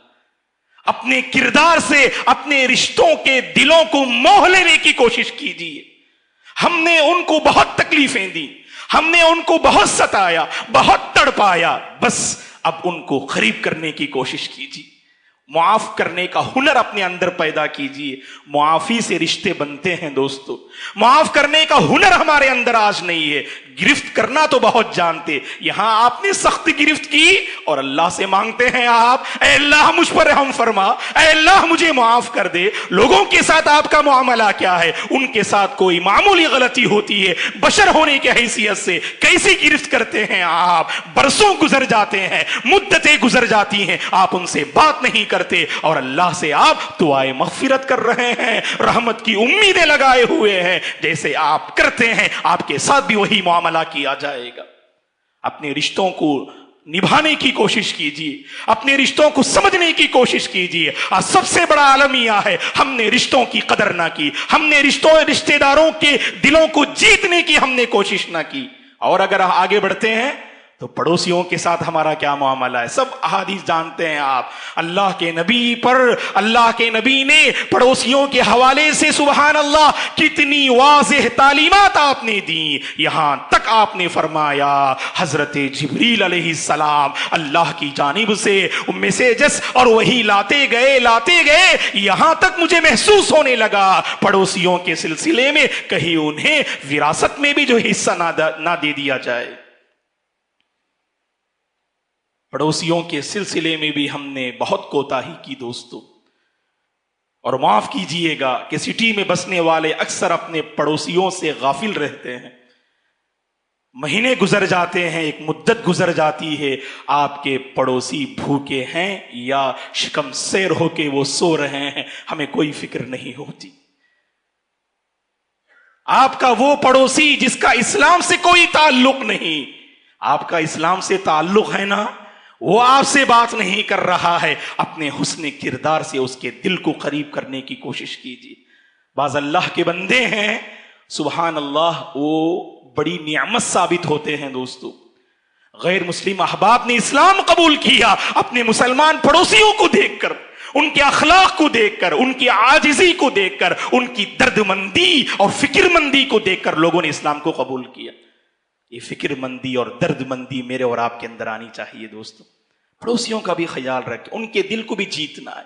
اپنے کردار سے اپنے رشتوں کے دلوں کو موہ لینے کی کوشش کیجیے۔ ہم نے ان کو بہت تکلیفیں دی، ہم نے ان کو بہت ستایا، بہت تڑپایا، بس اب ان کو قریب کرنے کی کوشش کیجیے۔ معاف کرنے کا ہنر اپنے اندر پیدا کیجیے۔ معافی سے رشتے بنتے ہیں دوستو، معاف کرنے کا ہنر ہمارے اندر آج نہیں ہے۔ گرفت کرنا تو بہت جانتے، یہاں آپ نے سخت گرفت کی اور اللہ سے مانگتے ہیں آپ، اے اللہ مجھ پر رحم فرما، اے اللہ مجھے معاف کر دے۔ لوگوں کے ساتھ آپ کا معاملہ کیا ہے؟ ان کے ساتھ کوئی معمولی غلطی ہوتی ہے، بشر ہونے کی حیثیت سے کیسی گرفت کرتے ہیں آپ؟ برسوں گزر جاتے ہیں، مدتیں گزر جاتی ہیں، آپ ان سے بات نہیں کرتے اور اللہ سے آپ دعائے مغفرت کر رہے ہیں، رحمت کی امیدیں لگائے ہوئے ہیں۔ جیسے آپ کرتے ہیں آپ کے ساتھ بھی وہی معاملہ کیا جائے گا۔ اپنے رشتوں کو نبھانے کی کوشش کیجیے، اپنے رشتوں کو سمجھنے کی کوشش کیجیے۔ آج سب سے بڑا عالم یہ ہے ہم نے رشتوں کی قدر نہ کی، ہم نے رشتہ داروں کے دلوں کو جیتنے کی ہم نے کوشش نہ کی۔ اور اگر آگے بڑھتے ہیں تو پڑوسیوں کے ساتھ ہمارا کیا معاملہ ہے؟ سب احادیث جانتے ہیں آپ، اللہ کے نبی نے پڑوسیوں کے حوالے سے سبحان اللہ کتنی واضح تعلیمات آپ نے دی، یہاں تک آپ نے فرمایا حضرت جبریل علیہ السلام اللہ کی جانب سے میسیجز اور وہی لاتے گئے، یہاں تک مجھے محسوس ہونے لگا پڑوسیوں کے سلسلے میں کہیں انہیں وراثت میں بھی جو حصہ نہ دے دیا جائے۔ پڑوسیوں کے سلسلے میں بھی ہم نے بہت کوتاہی کی دوستو، اور معاف کیجئے گا کہ سٹی میں بسنے والے اکثر اپنے پڑوسیوں سے غافل رہتے ہیں۔ مہینے گزر جاتے ہیں، ایک مدت گزر جاتی ہے، آپ کے پڑوسی بھوکے ہیں یا شکم سیر ہو کے وہ سو رہے ہیں، ہمیں کوئی فکر نہیں ہوتی۔ آپ کا وہ پڑوسی جس کا اسلام سے کوئی تعلق نہیں، آپ کا اسلام سے تعلق ہے نا، وہ آپ سے بات نہیں کر رہا ہے، اپنے حسن کردار سے اس کے دل کو قریب کرنے کی کوشش کیجیے۔ بعض اللہ کے بندے ہیں سبحان اللہ، وہ بڑی نعمت ثابت ہوتے ہیں دوستو۔ غیر مسلم احباب نے اسلام قبول کیا اپنے مسلمان پڑوسیوں کو دیکھ کر، ان کے اخلاق کو دیکھ کر، ان کی عاجزی کو دیکھ کر، ان کی درد مندی اور فکر مندی کو دیکھ کر لوگوں نے اسلام کو قبول کیا۔ یہ فکر مندی اور درد مندی میرے اور آپ کے اندر آنی چاہیے دوستو۔ پڑوسیوں کا بھی خیال رکھیں، ان کے دل کو بھی جیتنا ہے۔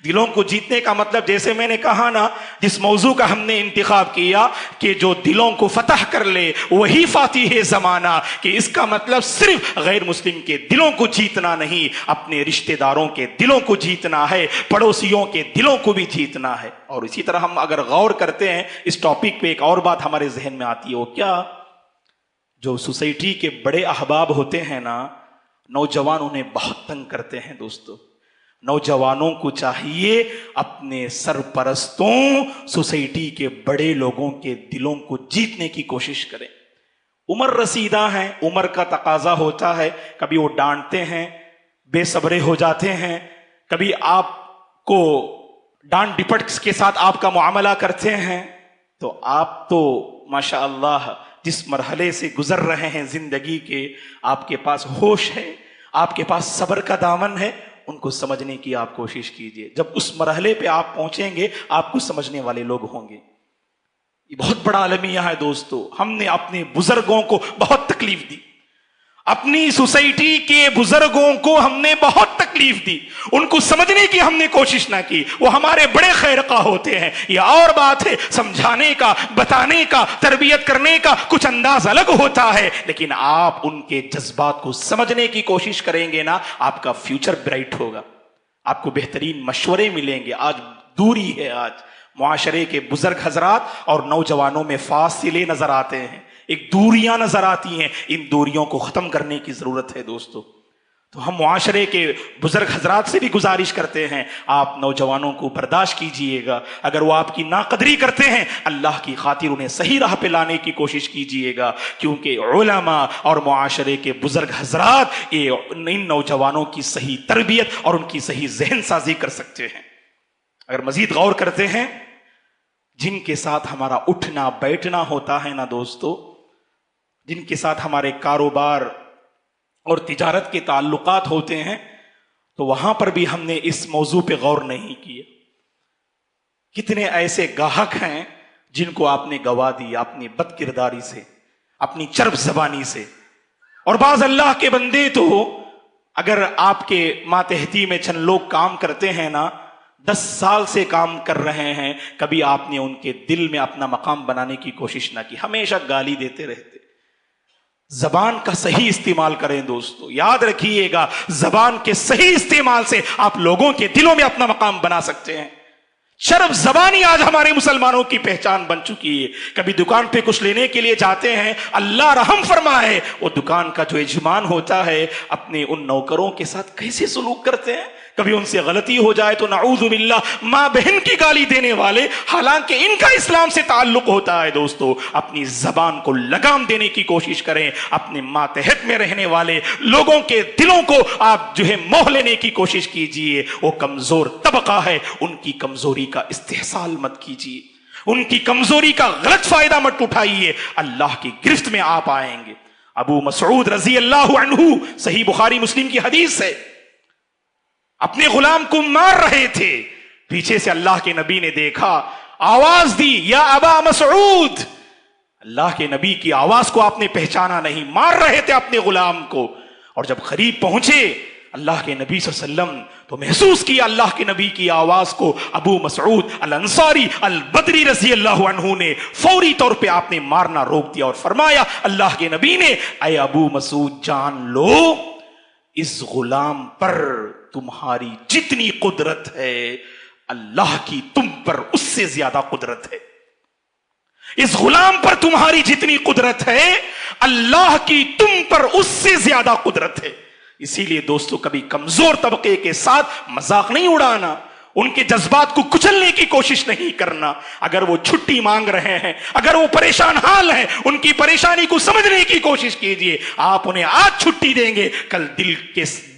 دلوں کو جیتنے کا مطلب جیسے میں نے کہا نا، جس موضوع کا ہم نے انتخاب کیا کہ جو دلوں کو فتح کر لے وہی فاتح زمانہ، کہ اس کا مطلب صرف غیر مسلم کے دلوں کو جیتنا نہیں، اپنے رشتہ داروں کے دلوں کو جیتنا ہے، پڑوسیوں کے دلوں کو بھی جیتنا ہے۔ اور اسی طرح ہم اگر غور کرتے ہیں اس ٹاپک پہ، ایک اور بات ہمارے ذہن میں آتی ہے، وہ کیا؟ جو سوسائٹی کے بڑے احباب ہوتے ہیں نا، نوجوان انہیں بہت تنگ کرتے ہیں دوستو۔ نوجوانوں کو چاہیے اپنے سرپرستوں، سوسائٹی کے بڑے لوگوں کے دلوں کو جیتنے کی کوشش کریں۔ عمر رسیدہ ہیں، عمر کا تقاضا ہوتا ہے، کبھی وہ ڈانٹتے ہیں، بے صبرے ہو جاتے ہیں، کبھی آپ کو ڈانٹ ڈپٹ کے ساتھ آپ کا معاملہ کرتے ہیں، تو آپ تو ماشاء اللہ جس مرحلے سے گزر رہے ہیں زندگی کے، آپ کے پاس ہوش ہے، آپ کے پاس صبر کا دامن ہے، ان کو سمجھنے کی آپ کوشش کیجئے۔ جب اس مرحلے پہ آپ پہنچیں گے آپ کو سمجھنے والے لوگ ہوں گے۔ یہ بہت بڑا المیہ ہے دوستو۔ ہم نے اپنے بزرگوں کو بہت تکلیف دی، اپنی سوسائٹی کے بزرگوں کو ہم نے بہت تکلیف دی، ان کو سمجھنے کی ہم نے کوشش نہ کی۔ وہ ہمارے بڑے خیر خواہ ہوتے ہیں، یہ اور بات ہے، سمجھانے کا، بتانے کا، تربیت کرنے کا کچھ انداز الگ ہوتا ہے، لیکن آپ ان کے جذبات کو سمجھنے کی کوشش کریں گے نا، آپ کا فیوچر برائٹ ہوگا، آپ کو بہترین مشورے ملیں گے۔ آج دوری ہے، آج معاشرے کے بزرگ حضرات اور نوجوانوں میں فاصلے نظر آتے ہیں، ایک دوریاں نظر آتی ہیں، ان دوریوں کو ختم کرنے کی ضرورت ہے دوستو۔ تو ہم معاشرے کے بزرگ حضرات سے بھی گزارش کرتے ہیں، آپ نوجوانوں کو برداشت کیجئے گا، اگر وہ آپ کی ناقدری کرتے ہیں اللہ کی خاطر انہیں صحیح راہ پہ لانے کی کوشش کیجئے گا، کیونکہ علماء اور معاشرے کے بزرگ حضرات یہ ان نوجوانوں کی صحیح تربیت اور ان کی صحیح ذہن سازی کر سکتے ہیں۔ اگر مزید غور کرتے ہیں، جن کے ساتھ ہمارا اٹھنا بیٹھنا ہوتا ہے نا دوستو، جن کے ساتھ ہمارے کاروبار اور تجارت کے تعلقات ہوتے ہیں، تو وہاں پر بھی ہم نے اس موضوع پہ غور نہیں کیا۔ کتنے ایسے گاہک ہیں جن کو آپ نے گوا دیا اپنی بد کرداری سے، اپنی چرب زبانی سے، اور بعض اللہ کے بندے تو اگر آپ کے ماتحتی میں چند لوگ کام کرتے ہیں نا، 10 سال سے کام کر رہے ہیں، کبھی آپ نے ان کے دل میں اپنا مقام بنانے کی کوشش نہ کی، ہمیشہ گالی دیتے رہتے، زبان کا صحیح استعمال کریں دوستو. یاد رکھیے گا زبان کے صحیح استعمال سے آپ لوگوں کے دلوں میں اپنا مقام بنا سکتے ہیں. شرف زبانی آج ہمارے مسلمانوں کی پہچان بن چکی ہے. کبھی دکان پہ کچھ لینے کے لیے جاتے ہیں, اللہ رحم فرمائے, وہ دکان کا جو یجمان ہوتا ہے اپنے ان نوکروں کے ساتھ کیسے سلوک کرتے ہیں. کبھی ان سے غلطی ہو جائے تو نعوذ باللہ ماں بہن کی گالی دینے والے, حالانکہ ان کا اسلام سے تعلق ہوتا ہے. دوستو اپنی زبان کو لگام دینے کی کوشش کریں. اپنے ماتحت میں رہنے والے لوگوں کے دلوں کو آپ جو ہے موہ لینے کی کوشش کیجئے. وہ کمزور طبقہ ہے, ان کی کمزوری کا استحصال مت کیجئے, ان کی کمزوری کا غلط فائدہ مت اٹھائیے, اللہ کی گرفت میں آپ آئیں گے. ابو مسعود رضی اللہ عنہ, صحیح بخاری مسلم کی حدیث ہے, اپنے غلام کو مار رہے تھے. پیچھے سے اللہ کے نبی نے دیکھا, آواز دی, یا ابا مسعود. اللہ کے نبی کی آواز کو آپ نے پہچانا نہیں, مار رہے تھے اپنے غلام کو. اور جب قریب پہنچے اللہ کے نبی صلی اللہ علیہ وسلم تو محسوس کیا اللہ کے نبی کی آواز کو. ابو مسعود الانصاری البدری رضی اللہ عنہ نے فوری طور پہ آپ نے مارنا روک دیا اور فرمایا, اللہ کے نبی نے, اے ابو مسعود جان لو اس غلام پر تمہاری جتنی قدرت ہے اللہ کی تم پر اس سے زیادہ قدرت ہے. اس غلام پر تمہاری جتنی قدرت ہے اللہ کی تم پر اس سے زیادہ قدرت ہے. اسی لیے دوستو کبھی کمزور طبقے کے ساتھ مذاق نہیں اڑانا, ان کے جذبات کو کچلنے کی کوشش نہیں کرنا. اگر وہ چھٹی مانگ رہے ہیں, اگر وہ پریشان حال ہیں, ان کی پریشانی کو سمجھنے کی کوشش کیجئے. آپ انہیں آج چھٹی دیں گے, کل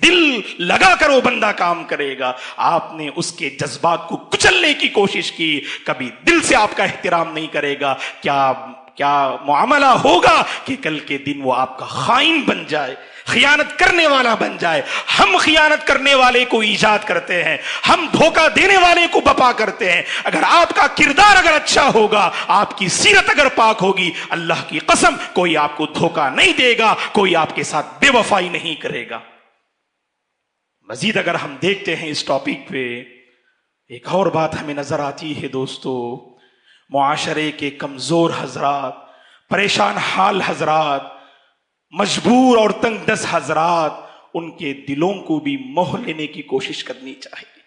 دل لگا کر وہ بندہ کام کرے گا. آپ نے اس کے جذبات کو کچلنے کی کوشش کی, کبھی دل سے آپ کا احترام نہیں کرے گا. کیا معاملہ ہوگا کہ کل کے دن وہ آپ کا خائن بن جائے, خیانت کرنے والا بن جائے. ہم خیانت کرنے والے کو ایجاد کرتے ہیں, ہم دھوکہ دینے والے کو بپا کرتے ہیں. اگر آپ کا کردار اگر اچھا ہوگا, آپ کی سیرت اگر پاک ہوگی, اللہ کی قسم کوئی آپ کو دھوکہ نہیں دے گا, کوئی آپ کے ساتھ بے وفائی نہیں کرے گا. مزید اگر ہم دیکھتے ہیں اس ٹاپک پہ, ایک اور بات ہمیں نظر آتی ہے دوستو, معاشرے کے کمزور حضرات, پریشان حال حضرات, مجبور اور تنگ دست حضرات, ان کے دلوں کو بھی موہ لینے کی کوشش کرنی چاہیے.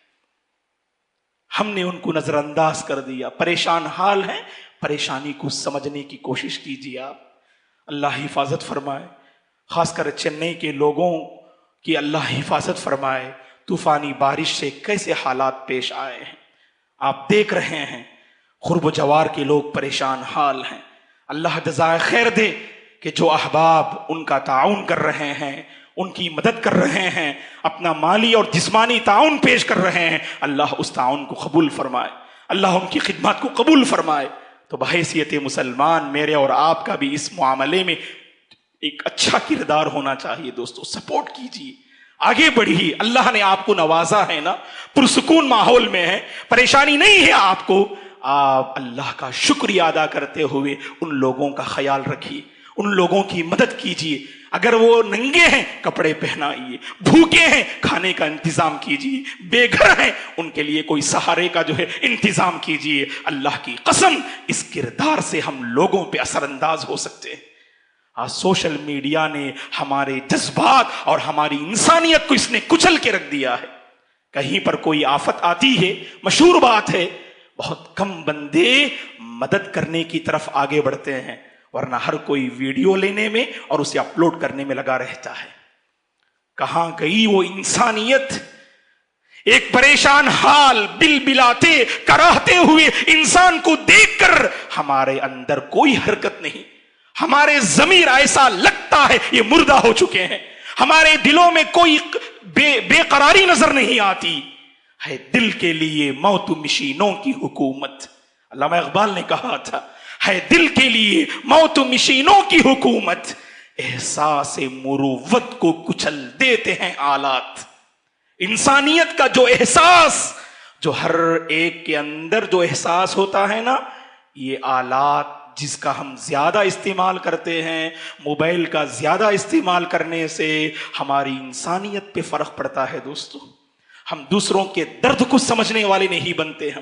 ہم نے ان کو نظر انداز کر دیا. پریشان حال ہیں, پریشانی کو سمجھنے کی کوشش کیجیے آپ. اللہ حفاظت فرمائے, خاص کر چنئی کے لوگوں کی اللہ حفاظت فرمائے. طوفانی بارش سے کیسے حالات پیش آئے ہیں آپ دیکھ رہے ہیں. قرب و جوار کے لوگ پریشان حال ہیں. اللہ جزائے خیر دے کہ جو احباب ان کا تعاون کر رہے ہیں, ان کی مدد کر رہے ہیں, اپنا مالی اور جسمانی تعاون پیش کر رہے ہیں, اللہ اس تعاون کو قبول فرمائے, اللہ ان کی خدمات کو قبول فرمائے. تو بحیثیت مسلمان میرے اور آپ کا بھی اس معاملے میں ایک اچھا کردار ہونا چاہیے. دوستو سپورٹ کیجیے, آگے بڑھیے. اللہ نے آپ کو نوازا ہے نا, پرسکون ماحول میں ہے, پریشانی نہیں ہے آپ کو. آپ اللہ کا شکریہ ادا کرتے ہوئے ان لوگوں کا خیال رکھیے, ان لوگوں کی مدد کیجیے. اگر وہ ننگے ہیں کپڑے پہنائیے, بھوکے ہیں کھانے کا انتظام کیجیے, بے گھر ہیں ان کے لیے کوئی سہارے کا جو ہے انتظام کیجیے. اللہ کی قسم اس کردار سے ہم لوگوں پہ اثر انداز ہو سکتے ہیں. آج سوشل میڈیا نے ہمارے جذبات اور ہماری انسانیت کو اس نے کچل کے رکھ دیا ہے. کہیں پر کوئی آفت آتی ہے, مشہور بات ہے, بہت کم بندے مدد کرنے کی طرف آگے بڑھتے ہیں, ورنہ ہر کوئی ویڈیو لینے میں اور اسے اپلوڈ کرنے میں لگا رہتا ہے. کہاں گئی وہ انسانیت؟ ایک پریشان حال بل بلاتے کراہتے ہوئے انسان کو دیکھ کر ہمارے اندر کوئی حرکت نہیں. ہمارے ضمیر ایسا لگتا ہے یہ مردہ ہو چکے ہیں. ہمارے دلوں میں کوئی بے قراری نظر نہیں آتی ہے. دل کے لیے موت مشینوں کی حکومت. علامہ اقبال نے کہا تھا, ہے دل کے لیے موت مشینوں کی حکومت, احساس مروت کو کچل دیتے ہیں آلات. انسانیت کا جو احساس, جو ہر ایک کے اندر جو احساس ہوتا ہے نا, یہ آلات جس کا ہم زیادہ استعمال کرتے ہیں, موبائل کا زیادہ استعمال کرنے سے ہماری انسانیت پہ فرق پڑتا ہے. دوستو ہم دوسروں کے درد کو سمجھنے والے نہیں بنتے ہیں,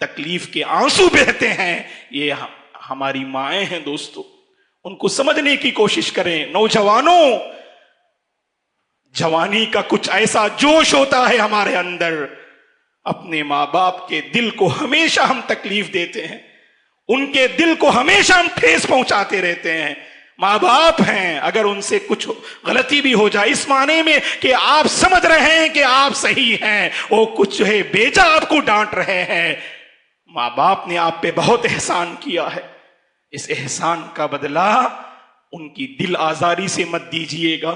تکلیف کے آنسو بہتے ہیں، یہ ہماری مائیں ہیں دوستو، ان کو سمجھنے کی کوشش کریں۔ نوجوانوں، جوانی کا کچھ ایسا جوش ہوتا ہے ہمارے اندر، اپنے ماں باپ کے دل کو ہمیشہ ہم تکلیف دیتے ہیں، ان کے دل کو ہمیشہ ہم ٹھیس پہنچاتے رہتے ہیں۔ ماں باپ ہیں، اگر ان سے کچھ غلطی بھی ہو جائے، اس معنی میں کہ آپ سمجھ رہے ہیں کہ آپ صحیح ہیں، وہ کچھ جو ہے بیجا آپ کو ڈانٹ رہے ہیں، ماں باپ نے آپ پہ بہت احسان کیا ہے، اس احسان کا بدلہ ان کی دل آزاری سے مت دیجئے گا،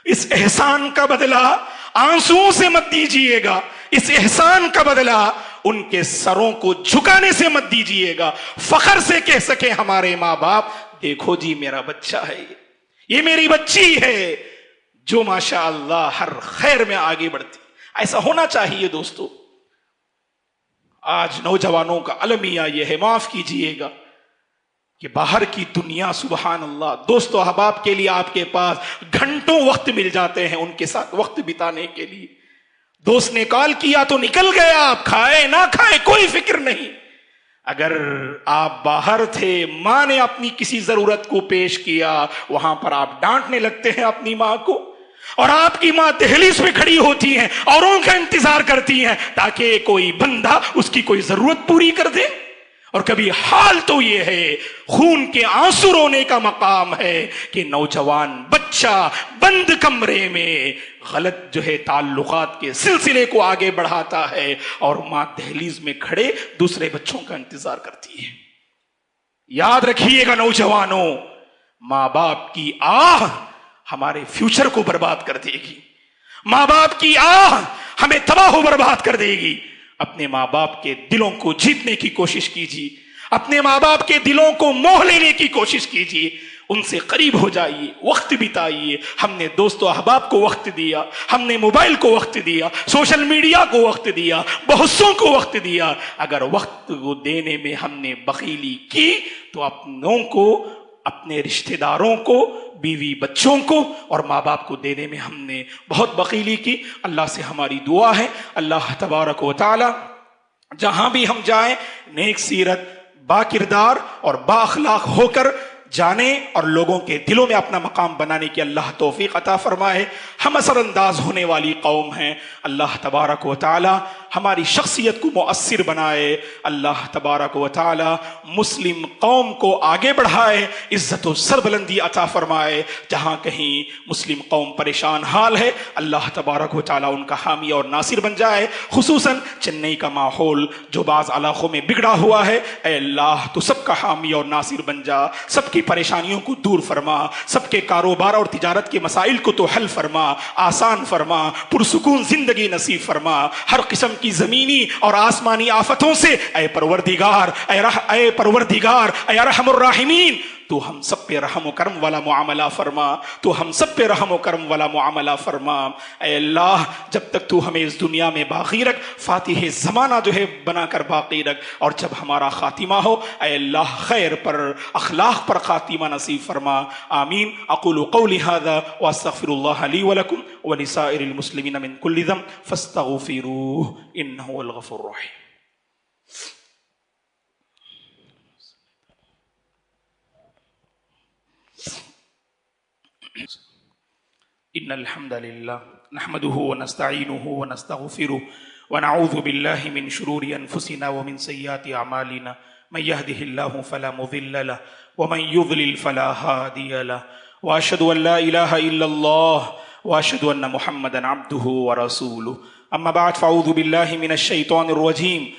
اس احسان کا بدلہ آنسوؤں سے مت دیجئے گا، اس احسان کا بدلہ ان کے سروں کو جھکانے سے مت دیجئے گا۔ فخر سے کہہ سکے ہمارے ماں باپ، دیکھو جی میرا بچہ ہے، یہ میری بچی ہے جو ماشاءاللہ ہر خیر میں آگے بڑھتی۔ ایسا ہونا چاہیے دوستو۔ آج نوجوانوں کا المیہ یہ ہے، معاف کیجئے گا، کہ باہر کی دنیا، سبحان اللہ، دوست و احباب کے لیے آپ کے پاس گھنٹوں وقت مل جاتے ہیں ان کے ساتھ وقت بتانے کے لیے۔ دوست نے کال کیا تو نکل گئے آپ، کھائے نہ کھائے کوئی فکر نہیں۔ اگر آپ باہر تھے، ماں نے اپنی کسی ضرورت کو پیش کیا، وہاں پر آپ ڈانٹنے لگتے ہیں اپنی ماں کو، اور آپ کی ماں دہلیز پہ کھڑی ہوتی ہیں، اوروں کا انتظار کرتی ہیں تاکہ کوئی بندہ اس کی کوئی ضرورت پوری کر دے۔ اور کبھی حال تو یہ ہے، خون کے آنسو رونے کا مقام ہے کہ نوجوان بچہ بند کمرے میں غلط جو ہے تعلقات کے سلسلے کو آگے بڑھاتا ہے، اور ماں دہلیز میں کھڑے دوسرے بچوں کا انتظار کرتی ہے۔ یاد رکھیے گا نوجوانوں، ماں باپ کی آہ ہمارے فیوچر کو برباد کر دے گی، ماں باپ کی آہ ہمیں تباہ و برباد کر دے گی۔ اپنے ماں باپ کے دلوں کو جیتنے کی کوشش کیجیے، اپنے ماں باپ کے دلوں کو موہ لینے کی کوشش کیجیے، ان سے قریب ہو جائیے، وقت بتائیے۔ ہم نے دوست و احباب کو وقت دیا، ہم نے موبائل کو وقت دیا، سوشل میڈیا کو وقت دیا، بہتوں کو وقت دیا۔ اگر وقت کو دینے میں ہم نے بخیلی کی تو اپنوں کو، اپنے رشتہ داروں کو، بیوی بچوں کو اور ماں باپ کو دینے میں ہم نے بہت بخیلی کی۔ اللہ سے ہماری دعا ہے، اللہ تبارک و تعالی جہاں بھی ہم جائیں نیک سیرت، با کردار اور با اخلاق ہو کر جانے، اور لوگوں کے دلوں میں اپنا مقام بنانے کی اللہ توفیق عطا فرمائے۔ ہم اثر انداز ہونے والی قوم ہیں، اللہ تبارک و تعالی ہماری شخصیت کو مؤثر بنائے، اللہ تبارک و تعالی مسلم قوم کو آگے بڑھائے، عزت و سربلندی عطا فرمائے۔ جہاں کہیں مسلم قوم پریشان حال ہے، اللہ تبارک و تعالی ان کا حامی اور ناصر بن جائے۔ خصوصاً چنئی کا ماحول جو بعض علاقوں میں بگڑا ہوا ہے، اے اللہ تو سب کا حامی اور ناصر بن جا، سب کی پریشانیوں کو دور فرما، سب کے کاروبار اور تجارت کے مسائل کو تو حل فرما، آسان فرما، پرسکون زندگی نصیب فرما، ہر قسم کی زمینی اور آسمانی آفتوں سے اے پروردگار، اے پروردگار، اے ارحم الراحمین، تو ہم سب پہ رحم و کرم والا معاملہ فرما، تو ہم سب پہ رحم و کرم والا معاملہ فرما۔ اے اللہ جب تک تو ہمیں اس دنیا میں باقی رکھ، فاتح زمانہ جو ہے بنا کر باقی رکھ، اور جب ہمارا خاتمہ ہو اے اللہ خیر پر، اخلاق پر خاتمہ نصیب فرما۔ آمین۔ اقول قولی ھذا واستغفر اللہ لی ولکم ولسائر المسلمین من کل ذنب فاستغفروہ انہ هو الغفور الرحیم۔ ان الحمد لله نحمده ونستعينه ونستغفره ونعوذ بالله من شرور انفسنا ومن سيئات اعمالنا، من يهده الله فلا مضل له ومن يضلل فلا هادي له، واشهد ان لا اله الا الله واشهد ان محمدا عبده ورسوله، اما بعد فاعوذ بالله من الشيطان الرجيم۔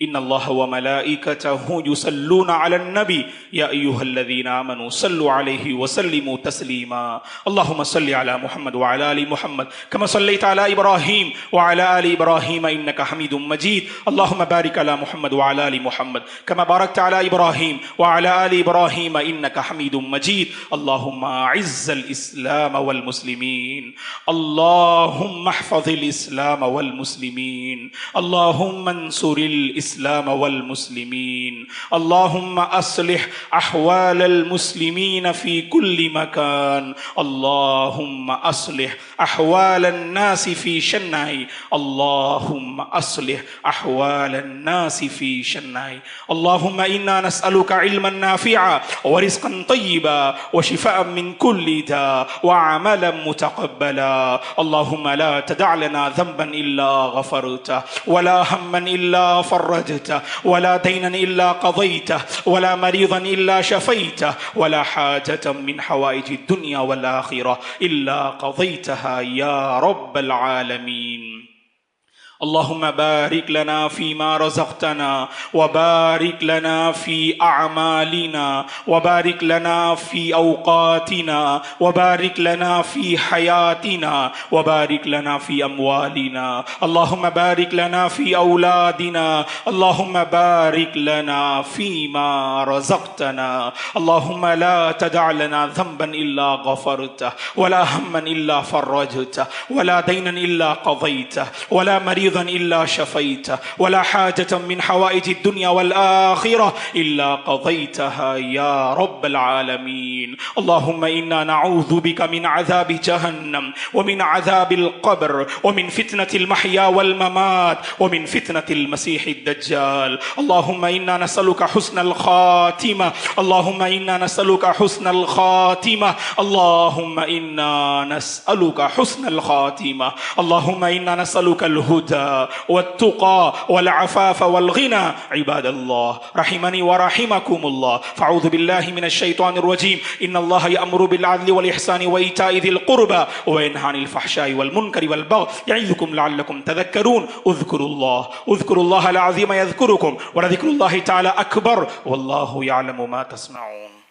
ان اللہ وملائکتہ یصلون علی النبی یا ایہا الذین آمنوا صلوا علیہ وسلموا تسلیما۔ اللہم صل علی محمد وعلی آل محمد کما صلیت علی ابراہیم وعلی آل ابراہیم انک حمید مجید۔ اللہم بارک علی محمد وعلی آل محمد کما بارکت علی ابراہیم وعلی آل ابراہیم انک حمید مجید۔ اللہم اعز الاسلام والمسلمین، اللہم احفظ الاسلام والمسلمین، اللہم انصر الاسلام الإسلام والمسلمين. اللهم أصلح أحوال المسلمين في كل مكان. اللهم أصلح أحوال الناس في شنعي. اللهم أصلح أحوال الناس في شنعي. اللهم إنا نسألك علما نافعا ورزقا طيبا وشفاء من كل داء وعملا متقبلا. اللهم لا تدع لنا ذنبا إلا غفرته، ولا هما إلا فرجته، ولا دينا إلا قضيته، ولا مريضا إلا شفيته، ولا حاجة من حوائج الدنيا والآخرة إلا قضيتها يا رب العالمين. اللهم بارك لنا فيما رزقتنا، وبارك لنا في أعمالنا، وبارك لنا في أوقاتنا، وبارك لنا في حياتنا، وبارك لنا في أموالنا. اللهم بارك لنا في أولادنا. اللهم بارك لنا فيما رزقتنا. اللهم لا تدع لنا ذنبا إلا غفرته، ولا هما إلا فرجته، ولا دينا إلا قضيته، ولا مريضا إلا شفيته، ولا حاجة من حوائج الدنيا والآخرة إلا قضيتها يا رب العالمين. اللهم إنا نعوذ بك من عذاب جهنم، ومن عذاب القبر، ومن فتنة المحيا والممات، ومن فتنة المسيح الدجال. اللهم إنا نسألك حسن الخاتمة. اللهم إنا نسألك حسن الخاتمة. اللهم إنا نسألك حسن الخاتمة. اللهم إنا نسألك الهدى والتقى والعفاف والغنى. عباد الله رحمني ورحمكم الله، فاعوذ بالله من الشيطان الرجيم. إن الله يأمر بالعدل والإحسان وإيتاء ذي القربى وينهى عن الفحشاء والمنكر والبغي يعظكم لعلكم تذكرون. اذكروا الله العظيم يذكركم، ولذكر الله تعالى أكبر، والله يعلم ما تصنعون.